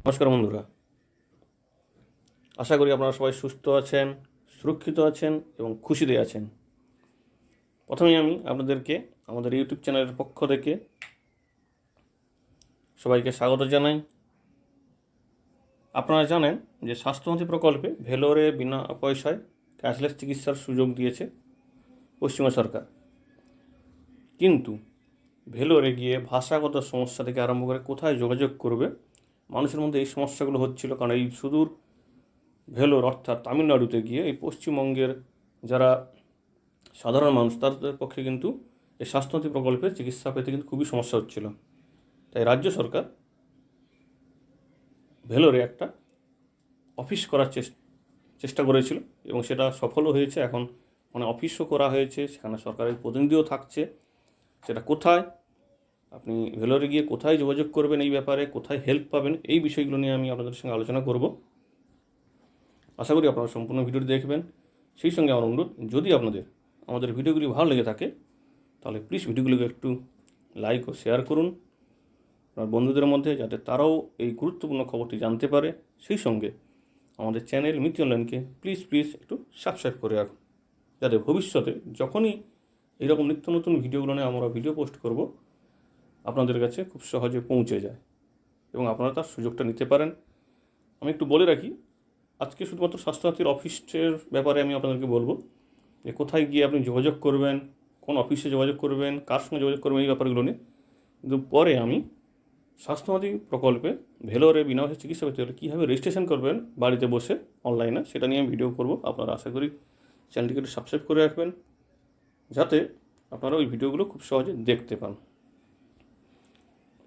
নমস্কার বন্ধুরা, আশা করি আপনারা সবাই সুস্থ আছেন, সুরক্ষিত আছেন এবং খুশিতে আছেন। প্রথমেই আমি আপনাদেরকে আমাদের ইউটিউব চ্যানেলের পক্ষ থেকে সবাইকে স্বাগত জানাই। আপনারা জানেন যে স্বাস্থ্যসাথী প্রকল্পে ভেলোরে বিনা পয়সায় ক্যাশলেস চিকিৎসার সুযোগ দিয়েছে পশ্চিমবঙ্গ সরকার। কিন্তু ভেলোরে গিয়ে ভাষাগত সমস্যা থেকে আরম্ভ করে কোথায় যোগাযোগ করবে, মানুষের মধ্যে এই সমস্যাগুলো হচ্ছিল। কারণ এই সুদূর ভেলোর অর্থাৎ তামিলনাড়ুতে গিয়ে এই পশ্চিমবঙ্গের যারা সাধারণ মানুষ তাদের পক্ষে কিন্তু এই স্বাস্থ্যসাথী প্রকল্পের চিকিৎসা পেতে কিন্তু খুবই সমস্যা হচ্ছিল। তাই রাজ্য সরকার ভেলোরে একটা অফিস করার চেষ্টা করেছিল এবং সেটা সফলও হয়েছে। এখন অফিসও করা হয়েছে, সেখানে সরকারের প্রতিনিধিও থাকছে। সেটা কোথায়, আপনি ভেলোরে গিয়ে কোথায় যোগাযোগ করবেন, এই ব্যাপারে কোথায় হেল্প পাবেন, এই বিষয়গুলো নিয়ে আমি আপনাদের সঙ্গে আলোচনা করব। আশা করি আপনারা সম্পূর্ণ ভিডিওটি দেখবেন। সেই সঙ্গে আমার অনুরোধ, যদি আপনাদের আমাদের ভিডিওগুলি ভালো লেগে থাকে তাহলে প্লিজ ভিডিওগুলোকে একটু লাইক ও শেয়ার করুন আপনার বন্ধুদের মধ্যে, যাতে তারাও এই গুরুত্বপূর্ণ খবরটি জানতে পারে। সেই সঙ্গে আমাদের চ্যানেল মিতি অনলাইনকে প্লিজ একটু সাবস্ক্রাইব করে রাখুন, যাতে ভবিষ্যতে যখনই এইরকম নিত্য নতুন ভিডিওগুলো নিয়ে আমরা ভিডিও পোস্ট করব আপনাদের কাছে খুব সহজে পৌঁছে যায় এবং আপনারা তার সুযোগটা নিতে পারেন। আমি একটু বলে রাখি, আজকে শুধুমাত্র স্বাস্থ্যসাথীর অফিসের ব্যাপারে আমি আপনাদেরকে বলবো যে কোথায় গিয়ে আপনি যোগাযোগ করবেন, কোন অফিসে যোগাযোগ করবেন, কার সঙ্গে যোগাযোগ করবেন, এই ব্যাপারগুলো নিয়ে। কিন্তু পরে আমি স্বাস্থ্যসাথী প্রকল্পে ভেলোরে বিনা পয়সায় চিকিৎসা পেতে হলে কীভাবে রেজিস্ট্রেশন করবেন বাড়িতে বসে অনলাইনে, সেটা নিয়ে আমি ভিডিও করব। আপনারা আশা করি চ্যানেলটিকে একটু সাবস্ক্রাইব করে রাখবেন, যাতে আপনারা ওই ভিডিওগুলো খুব সহজে দেখতে পান।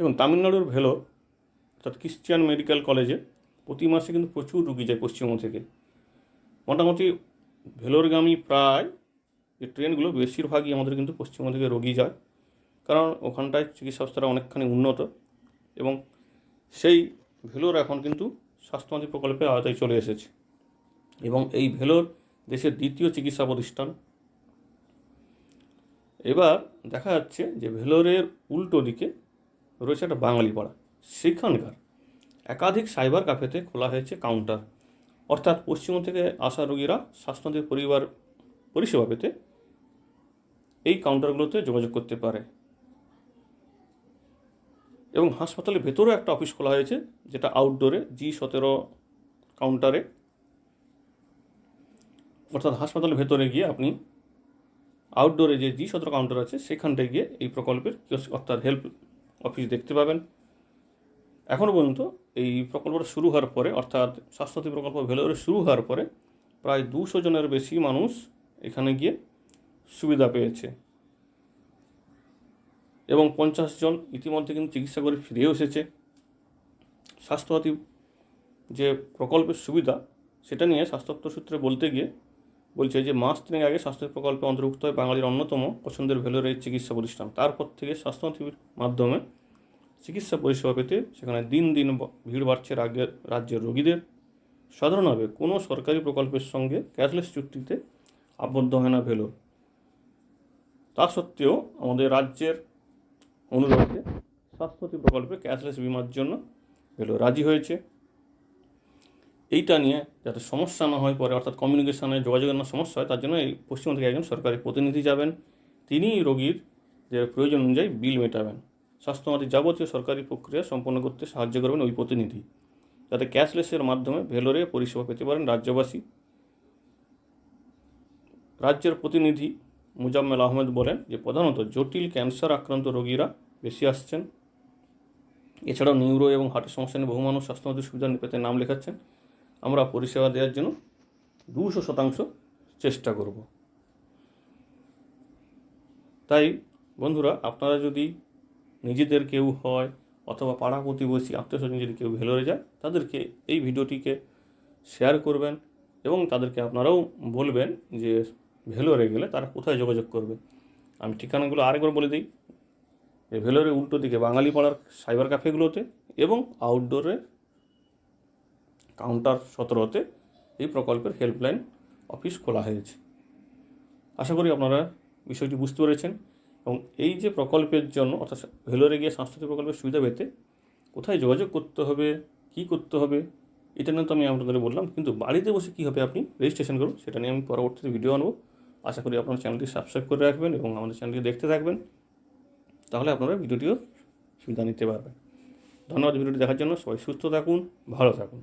এবং তামিলনাড়ুর ভেলোর অর্থাৎ ক্রিশ্চিয়ান মেডিকেল কলেজে প্রতি মাসে কিন্তু প্রচুর রুগী যায় পশ্চিমবঙ্গ থেকে। মোটামুটি ভেলোরগামী প্রায় যে ট্রেনগুলো বেশিরভাগই আমাদের কিন্তু পশ্চিমবঙ্গ থেকে রোগী যায়, কারণ ওখানটায় চিকিৎসা ব্যবস্থাটা অনেকখানি উন্নত এবং সেই ভেলোর এখন কিন্তু স্বাস্থ্যসাথী প্রকল্পের আওতায় চলে এসেছে। এবং এই ভেলোর দেশের দ্বিতীয় চিকিৎসা প্রতিষ্ঠান। এবার দেখা যাচ্ছে যে ভেলোরের উল্টো দিকে রয়েছে একটা বাঙালি পাড়া, সেখানকার একাধিক সাইবার ক্যাফেতে খোলা হয়েছে কাউন্টার, অর্থাৎ পশ্চিমবঙ্গ থেকে আসা রোগীরা স্বাস্থ্যসাথী পরিষেবা পেতে এই কাউন্টারগুলোতে যোগাযোগ করতে পারে। এবং হাসপাতালের ভেতরেও একটা অফিস খোলা হয়েছে, যেটা আউটডোরে G17 কাউন্টারে, অর্থাৎ হাসপাতালের ভেতরে গিয়ে আপনি আউটডোরে যে G17 কাউন্টার আছে সেখানটায় গিয়ে এই প্রকল্পের অর্থাৎ হেল্প অফিস দেখতে পাবেন। এখনও পর্যন্ত এই প্রকল্পটা শুরু হওয়ার পরে, অর্থাৎ স্বাস্থ্যসাথী প্রকল্প ভেলোরে শুরু হওয়ার পরে প্রায় 200 জনের বেশি মানুষ এখানে গিয়ে সুবিধা পেয়েছে এবং 50 জন ইতিমধ্যে কিন্তু চিকিৎসা করে ফিরেও এসেছে। স্বাস্থ্যসাথী যে প্রকল্পের সুবিধা সেটা নিয়ে স্বাস্থ্য দপ্তর সূত্রে বলতে গিয়ে বলছে যে মাস 3 আগে স্বাস্থ্য প্রকল্পে অন্তর্ভুক্ত হয় বাঙালির অন্যতম পছন্দের ভেলোরের এই চিকিৎসা প্রতিষ্ঠান। তারপর থেকে স্বাস্থ্যসাথীর মাধ্যমে চিকিৎসা পরিষেবা পেতে সেখানে দিন দিন ভিড় বাড়ছে রাজ্যের রোগীদের। সাধারণভাবে কোনো সরকারি প্রকল্পের সঙ্গে ক্যাশলেস চুক্তিতে আবদ্ধ হয় না ভেলোর। তা সত্ত্বেও আমাদের রাজ্যের অনুরোধে স্বাস্থ্যসাথী প্রকল্পে ক্যাশলেস বিমার জন্য ভেলোর রাজি হয়েছে। এইটা নিয়ে যাতে সমস্যা না হয় পরে, অর্থাৎ কমিউনিকেশনে যোগাযোগের না সমস্যা হয়, তার জন্য এই পশ্চিমবঙ্গ থেকে একজন সরকারি প্রতিনিধি যাবেন। তিনি রোগীর যে প্রয়োজন অনুযায়ী বিল মেটাবেন। স্বাস্থ্যসাথীর যাবতীয় সরকারি প্রক্রিয়া সম্পন্ন করতে সাহায্য করবেন ওই প্রতিনিধি, যাতে ক্যাশলেসের মাধ্যমে ভেলোরে পরিষেবা পেতে পারেন রাজ্যবাসী। রাজ্যের প্রতিনিধি মুজাম্মেল আহমেদ বলেন যে প্রধানত জটিল ক্যান্সার আক্রান্ত রোগীরা বেশি আসছেন। এছাড়াও নিউরো এবং হার্টের সমস্যা নিয়ে বহু মানুষ স্বাস্থ্যসাথীর সুবিধা পেতে নাম লেখাচ্ছেন। আমরা পরিষেবা দেওয়ার জন্য 200% চেষ্টা করব। তাই বন্ধুরা, আপনারা যদি নিজেদের কেউ হয় অথবা পাড়া প্রতিবেশী আত্মীয় স্বজন যদি কেউ ভেলোরে যায়, তাদেরকে এই ভিডিওটিকে শেয়ার করবেন এবং তাদেরকে আপনারাও বলবেন যে ভেলোরে গেলে তারা কোথায় যোগাযোগ করবে। আমি ঠিকানাগুলো আরেকবার বলে দিই, যে ভেলোরের উল্টো দিকে বাঙালি পাড়ার সাইবার ক্যাফেগুলোতে এবং আউটডোরে কাউন্টার 17-তে এই প্রকল্পের হেল্পলাইন অফিস খোলা হয়েছে। আশা করি আপনারা বিষয়টি বুঝতে পেরেছেন। এবং এই যে প্রকল্পের জন্য, অর্থাৎ ভেলোরে গিয়ে স্বাস্থ্যসাথী প্রকল্পের সুবিধা পেতে কোথায় যোগাযোগ করতে হবে, কী করতে হবে এটা নিয়ে তো আমি আপনাদের বললাম, কিন্তু বাড়িতে বসে কীভাবে আপনি রেজিস্ট্রেশন করুন সেটা নিয়ে আমি পরবর্তীতে ভিডিও আনবো। আশা করি আপনার চ্যানেলটি সাবস্ক্রাইব করে রাখবেন এবং আমাদের চ্যানেলটি দেখতে থাকবেন, তাহলে আপনারা ভিডিওটিও সুবিধা নিতে পারবেন। ধন্যবাদ ভিডিওটি দেখার জন্য। সবাই সুস্থ থাকুন, ভালো থাকুন।